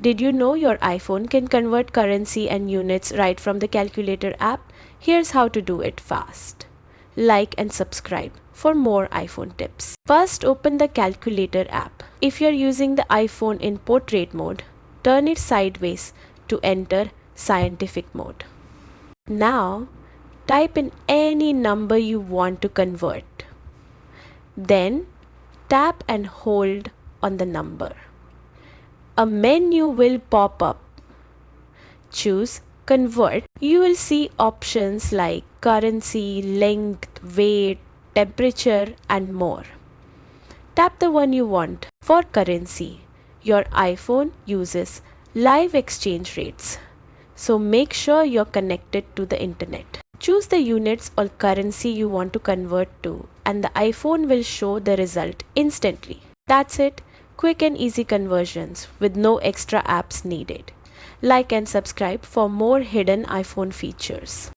Did you know your iPhone can convert currency and units right from the calculator app? Here's how to do it fast. Like and subscribe for more iPhone tips. First, open the calculator app. If you're using the iPhone in portrait mode, turn it sideways to enter scientific mode. Now, type in any number you want to convert. Then, tap and hold on the number. A menu will pop up. Choose Convert. You will see options like currency, length, weight, temperature, and more. Tap the one you want. For currency, your iPhone uses live exchange rates, so make sure you're connected to the internet. Choose the units or currency you want to convert to, and the iPhone will show the result instantly. That's it. Quick and easy conversions with no extra apps needed. Like and subscribe for more hidden iPhone features.